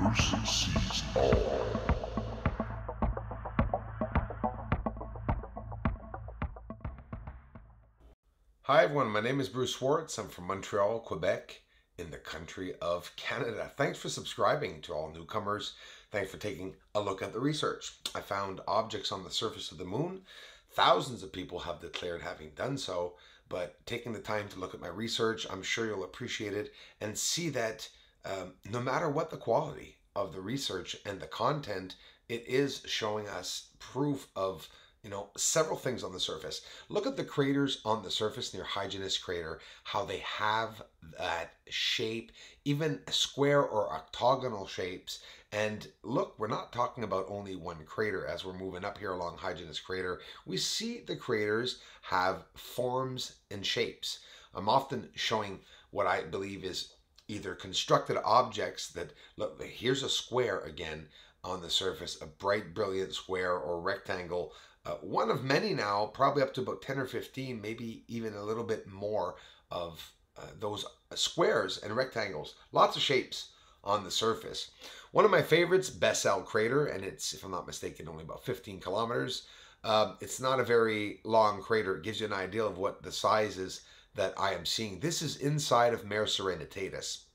person sees all. Hi everyone, my name is Bruce Swartz. I'm from Montreal, Quebec, in the country of Canada. Thanks for subscribing to all newcomers. Thanks for taking a look at the research. I found objects on the surface of the moon. Thousands of people have declared having done so, but taking the time to look at my research, I'm sure you'll appreciate it and see that no matter what the quality of the research and the content, it is showing us proof of several things on the surface. Look at the craters on the surface near Hyginus crater, how they have that shape, even square or octagonal shapes. And look, we're not talking about only one crater. As we're moving up here along Hyginus crater, we see the craters have forms and shapes. I'm often showing what I believe is either constructed objects that, look, here's a square again on the surface, a bright, brilliant square or rectangle. One of many now, probably up to about 10 or 15, maybe even a little bit more of those squares and rectangles. Lots of shapes on the surface. One of my favorites, Bessel crater, and it's, if I'm not mistaken, only about 15 kilometers. It's not a very long crater. It gives you an idea of what the size is that I am seeing. This is inside of Mare Serenitatis.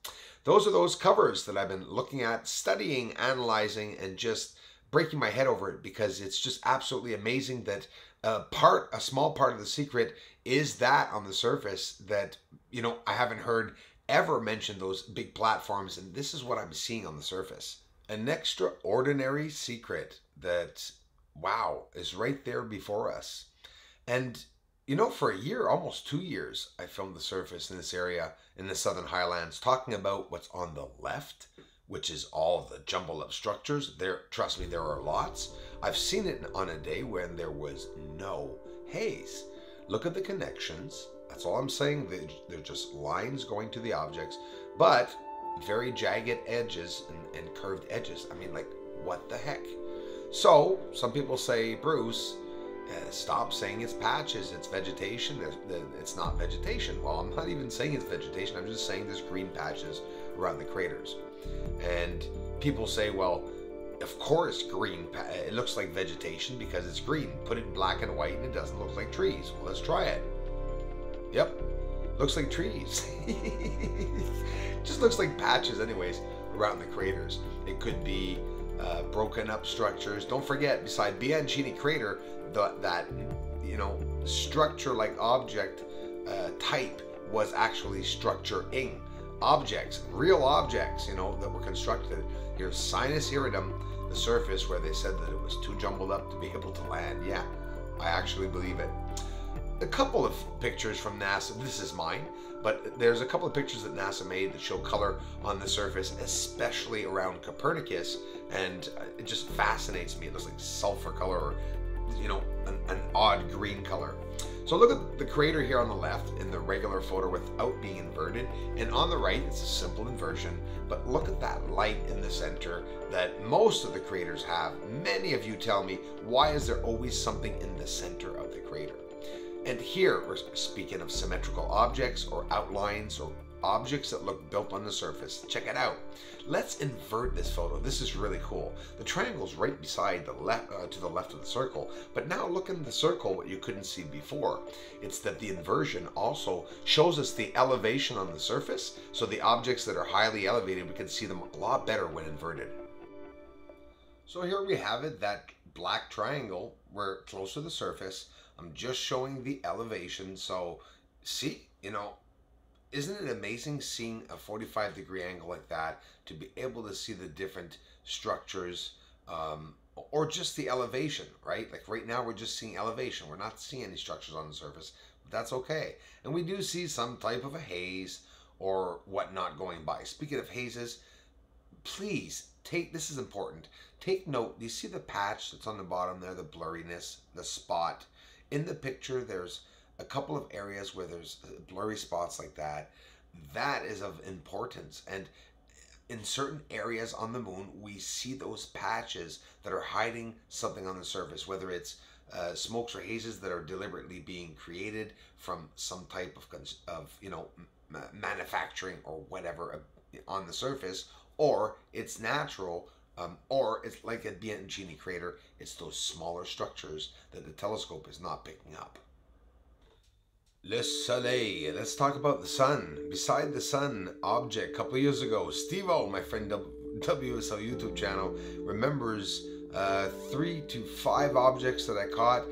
Those are those covers that I've been looking at, studying, analyzing, and just breaking my head over it, because it's just absolutely amazing that a small part of the secret is that on the surface that, I haven't heard ever mention those big platforms, and this is what I'm seeing on the surface. An extraordinary secret that, wow, is right there before us. And for a year, almost 2 years, I filmed the surface in this area in the Southern Highlands, talking about what's on the left, which is all the jumble of structures. Trust me, there are lots. I've seen it on a day when there was no haze. Look at the connections. That's all I'm saying. They're just lines going to the objects, but very jagged edges and curved edges. I mean, like, what the heck? So some people say, Bruce, stop saying it's patches, it's vegetation. It's not vegetation. Well, I'm not even saying it's vegetation. I'm just saying there's green patches around the craters. And people say, well, of course green, it looks like vegetation because it's green. Put it in black and white and it doesn't look like trees. Well, let's try it. Yep, looks like trees. Just looks like patches anyways around the craters. It could be broken up structures. Don't forget, beside Bianchini crater, that structure-like object type was actually structuring objects, real objects, that were constructed. Here's Sinus Iridum, the surface where they said that it was too jumbled up to be able to land. Yeah, I actually believe it. A couple of pictures from NASA, this is mine, but there's a couple of pictures that NASA made that show color on the surface, especially around Copernicus, and it just fascinates me. It looks like sulfur color, or an odd green color. So look at the crater here on the left in the regular photo without being inverted, and on the right it's a simple inversion, but look at that light in the center that most of the craters have. Many of you tell me, why is there always something in the center of the crater? And here we're speaking of symmetrical objects or outlines or objects that look built on the surface. Check it out. Let's invert this photo. This is really cool. The triangle's right beside the left, to the left of the circle, but now look in the circle what you couldn't see before. It's that the inversion also shows us the elevation on the surface, so the objects that are highly elevated, we can see them a lot better when inverted. So here we have it, that black triangle. We're close to the surface. I'm just showing the elevation. So see, isn't it amazing seeing a 45-degree angle like that, to be able to see the different structures, or just the elevation, right? Like right now we're just seeing elevation. We're not seeing any structures on the surface, but that's okay. And we do see some type of a haze or whatnot going by. Speaking of hazes, please this is important. Take note, do you see the patch that's on the bottom there, the blurriness, the spot? In the picture, there's a couple of areas where there's blurry spots like that. That is of importance. And in certain areas on the moon, we see those patches that are hiding something on the surface, whether it's smokes or hazes that are deliberately being created from some type of manufacturing or whatever on the surface, or it's natural, or it's like a Bianchini crater. It's those smaller structures that the telescope is not picking up. Le Soleil. Let's talk about the sun. Beside the sun object, a couple of years ago, Steve-O, my friend WSL YouTube channel, remembers 3 to 5 objects that I caught,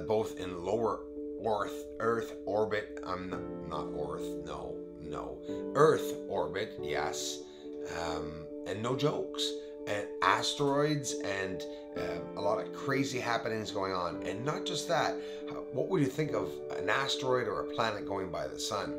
both in lower Earth orbit. Not Earth orbit, yes. And no jokes. And asteroids and a lot of crazy happenings going on. And not just that, what would you think of an asteroid or a planet going by the sun?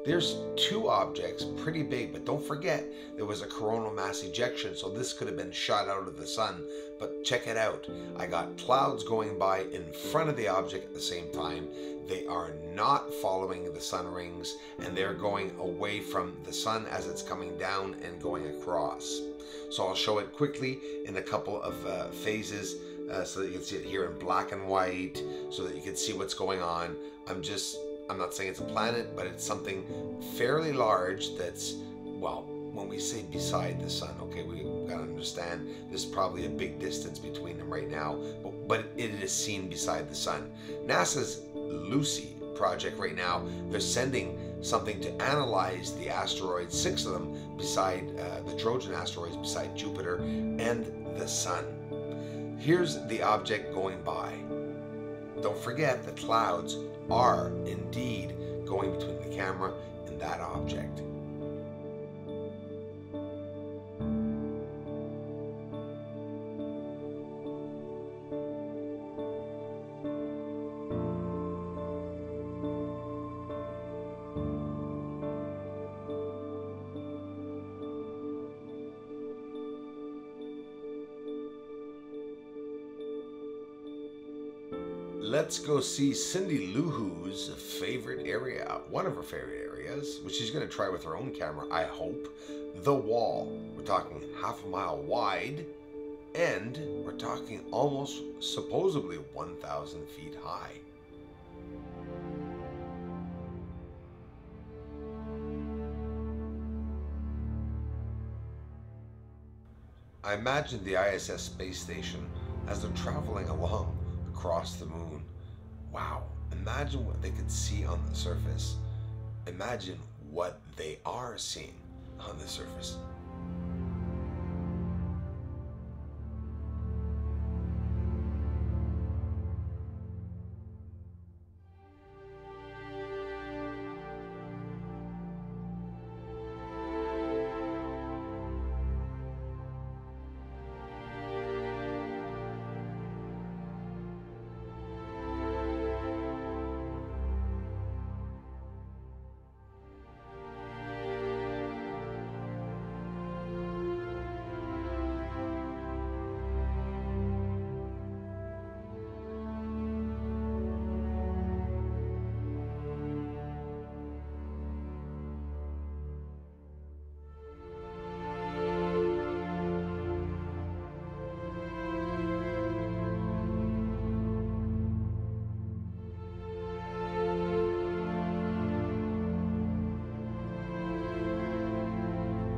There's 2 objects, pretty big, but don't forget there was a coronal mass ejection, so this could have been shot out of the sun. But check it out. I got clouds going by in front of the object at the same time. They are not following the sun rings, and they're going away from the sun as it's coming down and going across. So I'll show it quickly in a couple of phases so that you can see it here in black and white, so that you can see what's going on. I'm not saying it's a planet, but it's something fairly large that's, well, when we say beside the sun, okay, we gotta understand there's probably a big distance between them right now, but it is seen beside the sun. NASA's Lucy project right now, they're sending something to analyze the asteroids, 6 of them, beside the Trojan asteroids, beside Jupiter and the sun. Here's the object going by. Don't forget the clouds are indeed going between the camera and that object. Let's go see Cindy Luhu's favorite area, one of her favorite areas, which she's going to try with her own camera, I hope. The wall. We're talking half a mile wide, and we're talking almost supposedly 1,000 feet high. I imagine the ISS space station as they're traveling along across the moon. Wow, imagine what they could see on the surface. Imagine what they are seeing on the surface.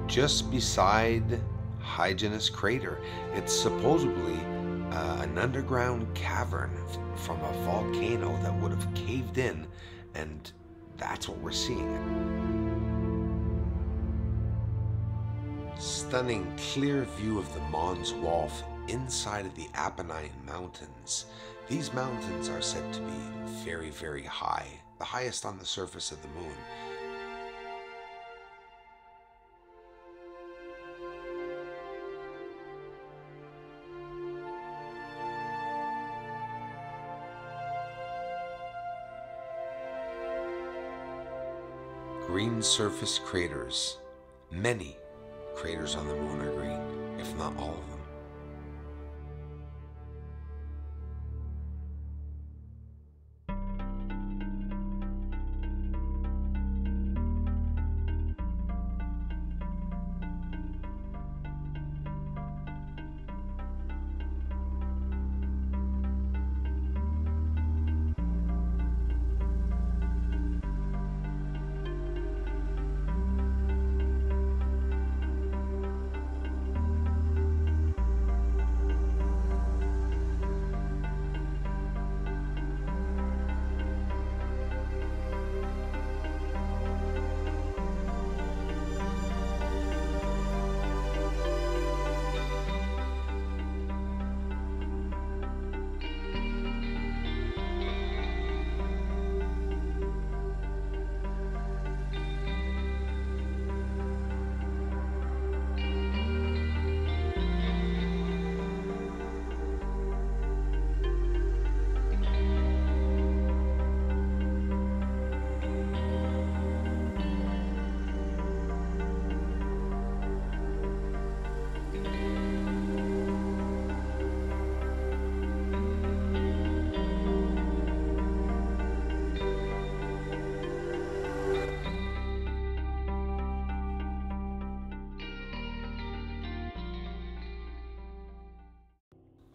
Just beside Hyginus crater. It's supposedly an underground cavern from a volcano that would have caved in, and that's what we're seeing. Stunning clear view of the Mons Wolf inside of the Apennine Mountains. These mountains are said to be very, very high, the highest on the surface of the moon. Green surface craters. Many craters on the moon are green, if not all of them.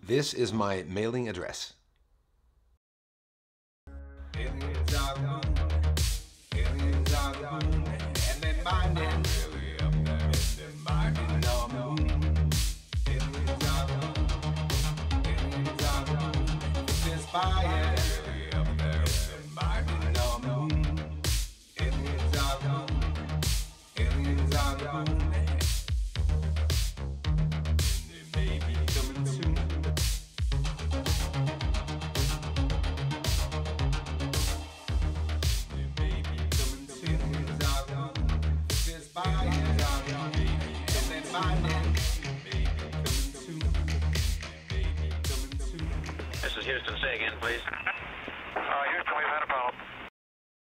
This is my mailing address. Aliens are the moon. Aliens are the moon. And they're mining really up there. And they're mining on the moon. Aliens are the moon. Aliens are the moon. They're spying really up there. And they're mining on the moon. Aliens are the moon. Aliens are the moon. And they may be coming soon. Aliens are the moon. They're spying on the moon. And they're mining.